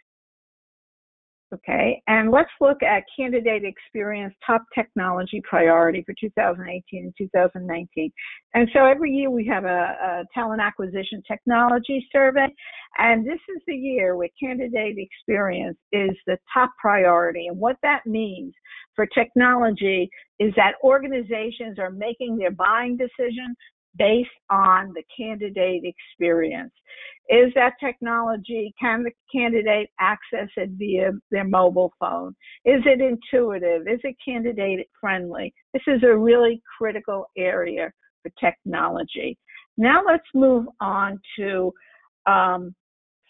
Okay, and let's look at candidate experience top technology priority for 2018 and 2019. And so every year we have a talent acquisition technology survey, and this is the year where candidate experience is the top priority. And what that means for technology is that organizations are making their buying decision based on the candidate experience. Is that technology, can the candidate access it via their mobile phone? Is it intuitive? Is it candidate friendly? This is a really critical area for technology. Now let's move on to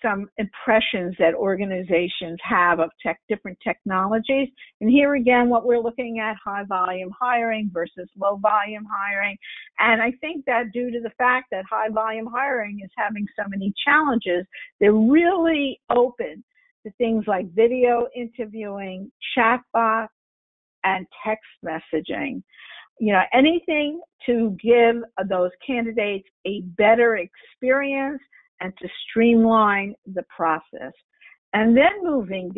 some impressions that organizations have of different technologies. And here again, what we're looking at, high volume hiring versus low volume hiring. And I think that due to the fact that high volume hiring is having so many challenges, they're really open to things like video interviewing, chatbot, and text messaging. You know, anything to give those candidates a better experience and to streamline the process. And then moving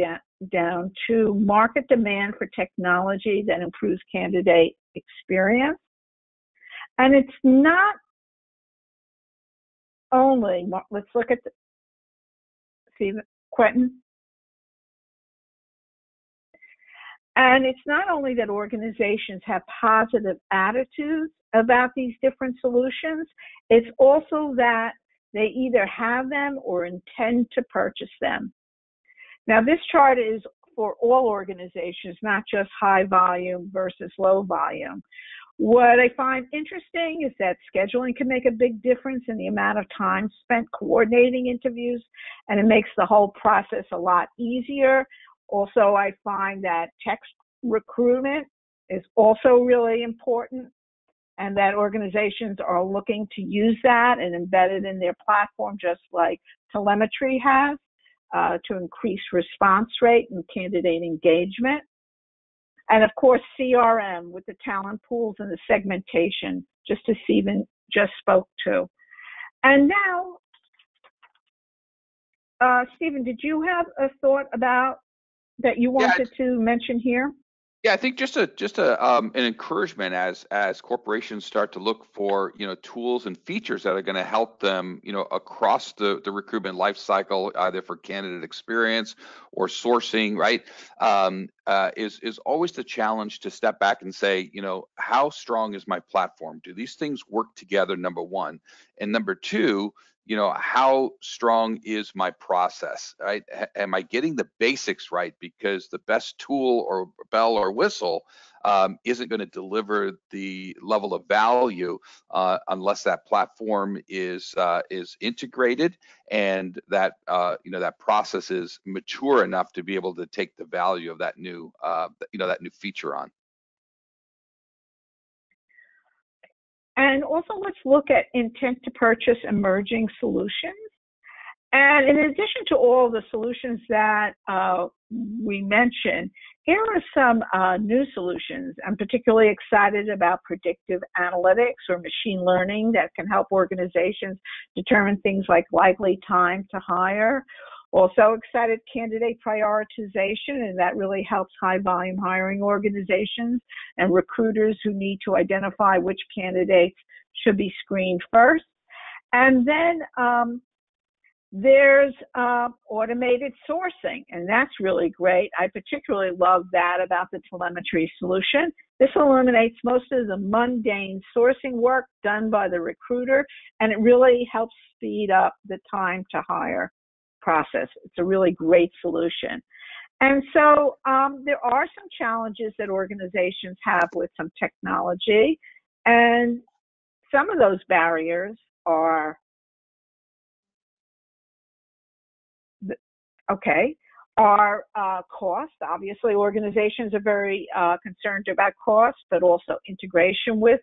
down to market demand for technology that improves candidate experience. And it's not only, let's look at Quentin. And it's not only that organizations have positive attitudes about these different solutions, it's also that they either have them or intend to purchase them. Now, this chart is for all organizations, not just high volume versus low volume. What I find interesting is that scheduling can make a big difference in the amount of time spent coordinating interviews, and it makes the whole process a lot easier. Also, I find that text recruitment is also really important, and that organizations are looking to use that and embed it in their platform, just like telemetry has, to increase response rate and candidate engagement. And of course, CRM with the talent pools and the segmentation, just as Stephen just spoke to. And now, Stephen, did you have a thought about that you wanted to mention here? Yeah, I think just an encouragement as corporations start to look for, you know, tools and features that are going to help them, you know, across the recruitment life cycle, either for candidate experience or sourcing, right? Is always the challenge to step back and say, you know, how strong is my platform? Do these things work together? Number one, and number two, you know, how strong is my process, right? Am I getting the basics right? Because the best tool or bell or whistle isn't going to deliver the level of value unless that platform is integrated and that you know, that process is mature enough to be able to take the value of that new you know, that new feature on. And also, let's look at intent to purchase emerging solutions. And in addition to all the solutions that we mentioned, here are some new solutions. I'm particularly excited about predictive analytics or machine learning that can help organizations determine things like likely time to hire. Also excited candidate prioritization, and that really helps high volume hiring organizations and recruiters who need to identify which candidates should be screened first. And then there's automated sourcing, and that's really great. I particularly love that about the telemetry solution. This eliminates most of the mundane sourcing work done by the recruiter, and it really helps speed up the time to hire process. It's a really great solution. And so there are some challenges that organizations have with some technology, and some of those barriers are cost. Obviously, organizations are very concerned about cost, but also integration with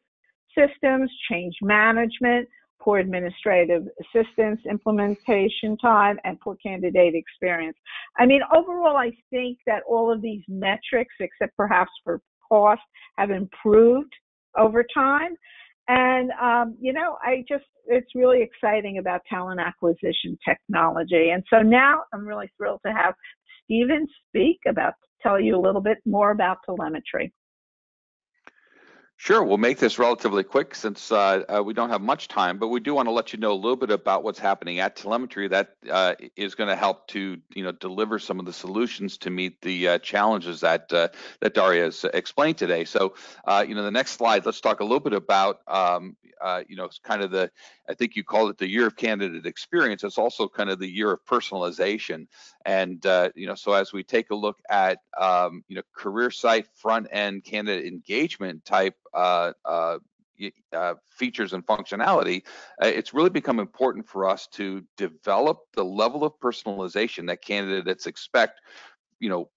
systems, change management, poor administrative assistance, implementation time, and poor candidate experience. I mean, overall, I think that all of these metrics, except perhaps for cost, have improved over time. And, it's really exciting about talent acquisition technology. And so now I'm really thrilled to have Stephen tell you a little bit more about telemetry. Sure, we'll make this relatively quick since we don't have much time, but we do want to let you know a little bit about what's happening at Telemetry that is going to help to deliver some of the solutions to meet the challenges that Daria has explained today. So the next slide, let's talk a little bit about kind of I think you called it the year of candidate experience. It's also kind of the year of personalization. And so as we take a look at career site front end candidate engagement type features and functionality, it's really become important for us to develop the level of personalization that candidates expect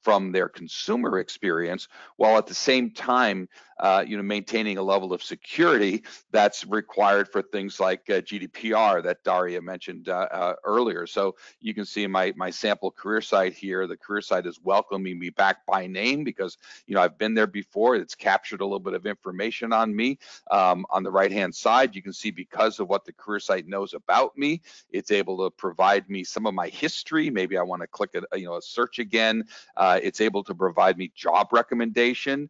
from their consumer experience, while at the same time, maintaining a level of security that's required for things like GDPR that Daria mentioned earlier. So you can see my sample career site here. The career site is welcoming me back by name because I've been there before. It's captured a little bit of information on me. On the right-hand side, you can see because of what the career site knows about me, it's able to provide me some of my history. Maybe I want to click a search again. It's able to provide me job recommendation.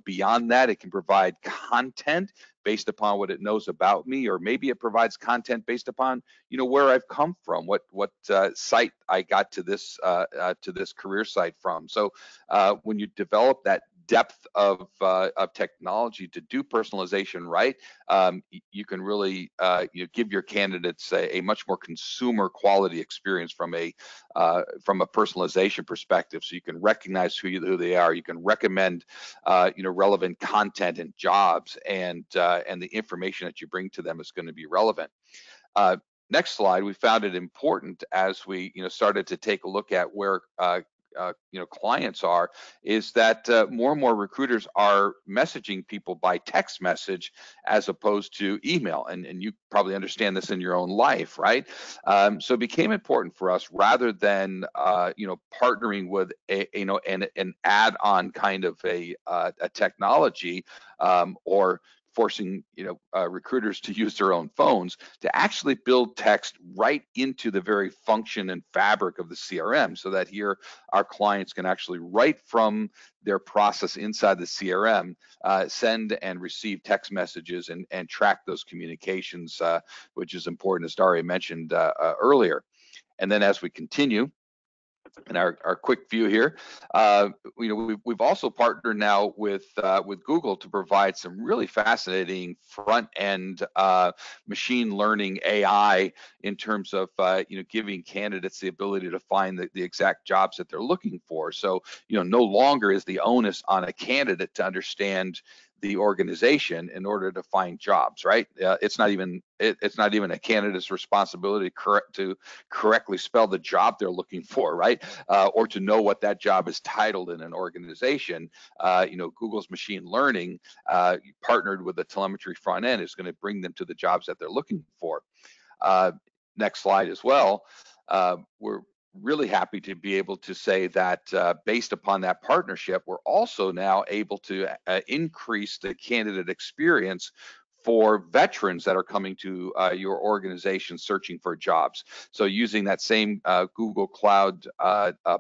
Beyond that, it can provide content based upon what it knows about me, or maybe it provides content based upon where I've come from, what site I got to this career site from. So when you develop that depth of technology to do personalization right, you can really give your candidates a much more consumer quality experience from a personalization perspective. So you can recognize who they are. You can recommend relevant content and jobs, and the information that you bring to them is going to be relevant. Next slide. We found it important as we started to take a look at where clients are, is that more and more recruiters are messaging people by text message as opposed to email, and you probably understand this in your own life, right? So it became important for us, rather than partnering with an add-on kind of a technology, or forcing recruiters to use their own phones, to actually build text right into the very function and fabric of the CRM, so that here our clients can actually, right from their process inside the CRM, send and receive text messages and track those communications, which is important, as Daria mentioned earlier. And then as we continue in our quick view here, we've also partnered now with Google to provide some really fascinating front end machine learning AI in terms of giving candidates the ability to find the exact jobs that they're looking for. So no longer is the onus on a candidate to understand the organization in order to find jobs, right? It's not even a candidate's responsibility to correctly spell the job they're looking for, right? Or to know what that job is titled in an organization. Google's machine learning, partnered with the telemetry front end, is going to bring them to the jobs that they're looking for. Next slide as well. We're really happy to be able to say that based upon that partnership, we're also now able to increase the candidate experience for veterans that are coming to your organization searching for jobs. So using that same Google Cloud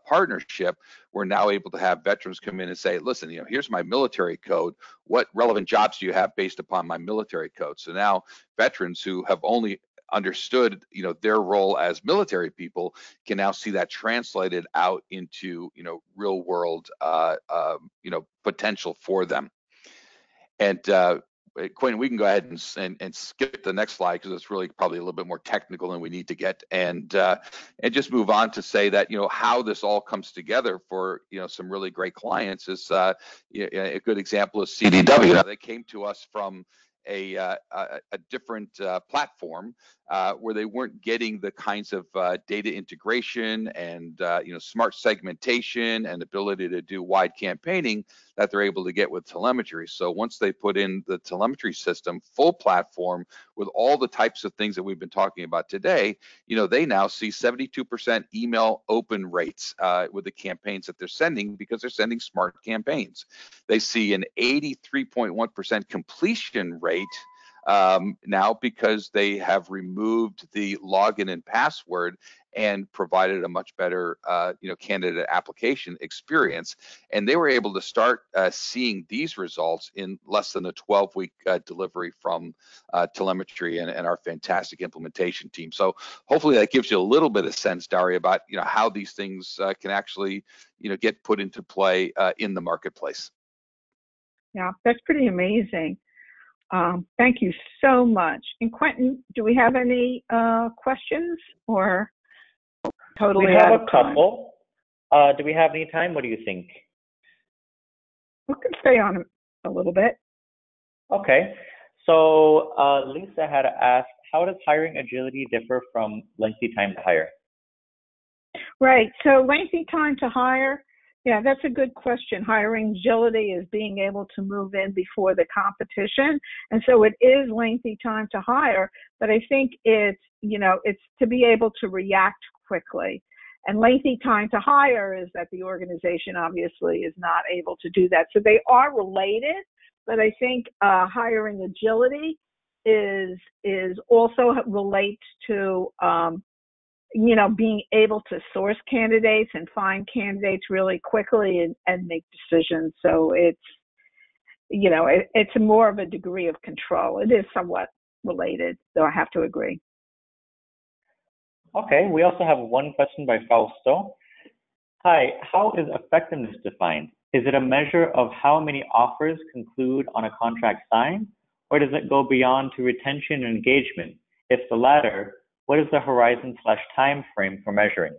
partnership, we're now able to have veterans come in and say, listen, here's my military code. What relevant jobs do you have based upon my military code? So now veterans who have only understood their role as military people can now see that translated out into real world potential for them. And Quinn, we can go ahead and skip the next slide, because it's really probably a little bit more technical than we need to get, and just move on to say that how this all comes together for some really great clients is a good example is CDW. They came to us from a different platform where they weren't getting the kinds of data integration and smart segmentation and ability to do wide campaigning that they're able to get with telemetry. So once they put in the telemetry system, full platform with all the types of things that we've been talking about today, they now see 72% email open rates with the campaigns that they're sending, because they're sending smart campaigns. They see an 83.1% completion rate now because they have removed the login and password and provided a much better candidate application experience. And they were able to start seeing these results in less than a 12-week delivery from telemetry and our fantastic implementation team. So hopefully that gives you a little bit of sense, Daria, about how these things can actually get put into play in the marketplace. Yeah, that's pretty amazing. Thank you so much. And Quentin, do we have any questions or totally? We have a couple. Do we have any time? What do you think? We can stay on a little bit. Okay. So Lisa had asked, how does hiring agility differ from lengthy time to hire? Right. So lengthy time to hire. Yeah, that's a good question. Hiring agility is being able to move in before the competition. And so it is lengthy time to hire, but I think it's to be able to react quickly. And lengthy time to hire is that the organization obviously is not able to do that. So they are related, but I think hiring agility is also relates to being able to source candidates and find candidates really quickly and make decisions. So it's more of a degree of control. It is somewhat related, though I have to agree. Okay, we also have one question by Fausto. Hi, how is effectiveness defined? Is it a measure of how many offers conclude on a contract signed, or does it go beyond to retention and engagement? If the latter, what is the horizon/time frame for measuring?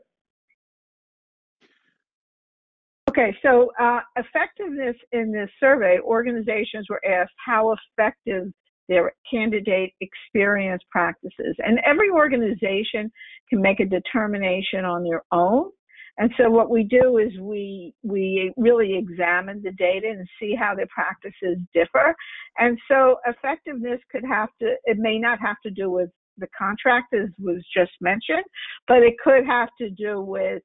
Okay, so effectiveness in this survey, organizations were asked how effective their candidate experience practices. And every organization can make a determination on their own. And so what we do is we really examine the data and see how their practices differ. And so effectiveness it may not have to do with the contract, as was just mentioned, but it could have to do with,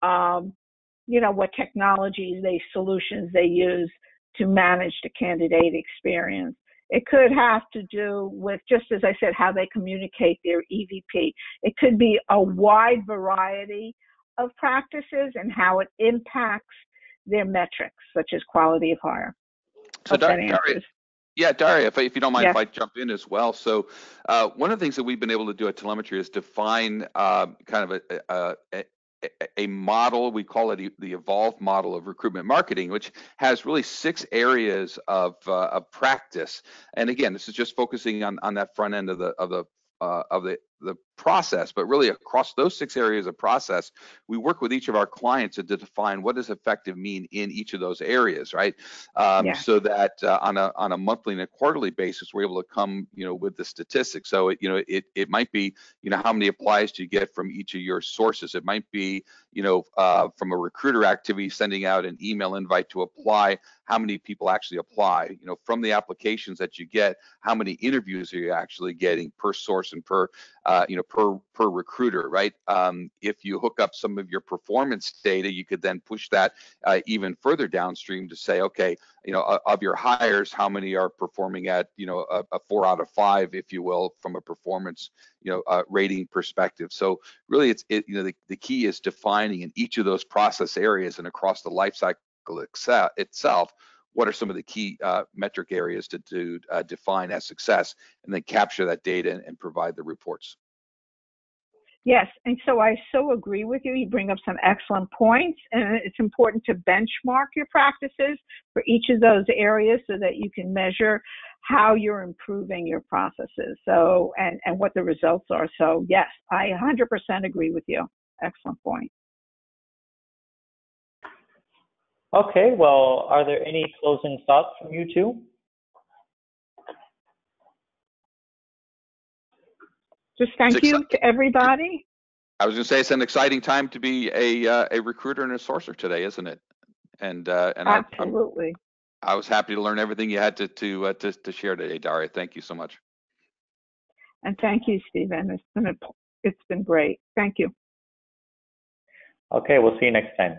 what technologies, solutions they use to manage the candidate experience. It could have to do with, just as I said, how they communicate their EVP. It could be a wide variety of practices and how it impacts their metrics, such as quality of hire. So Daria, if you don't mind, yes. If I jump in as well. So one of the things that we've been able to do at Telemetry is define kind of a model. We call it the evolved model of recruitment marketing, which has really 6 areas of practice. And again, this is just focusing on that front end of the process, but really across those 6 areas of process, we work with each of our clients to define what does effective mean in each of those areas, right? So that on a monthly and a quarterly basis, we're able to come, with the statistics. So it might be, how many applies do you get from each of your sources? It might be, from a recruiter activity, sending out an email invite to apply, how many people actually apply? From the applications that you get, how many interviews are you actually getting per source and per recruiter, right? If you hook up some of your performance data, you could then push that even further downstream to say, okay, of your hires, how many are performing at, a 4 out of 5, if you will, from a performance, rating perspective. So really, the key is defining in each of those process areas and across the life cycle itself, what are some of the key metric areas to define as success, and then capture that data and provide the reports. Yes, and so I so agree with you. You bring up some excellent points, and it's important to benchmark your practices for each of those areas so that you can measure how you're improving your processes. So, and what the results are. So yes, I 100% agree with you. Excellent point. Okay, well, are there any closing thoughts from you two? Just thank you to everybody. I was going to say it's an exciting time to be a recruiter and a sourcer today, isn't it? And absolutely. I was happy to learn everything you had to share today, Daria. Thank you so much. And thank you, Stephen. It's been great. Thank you. Okay, we'll see you next time.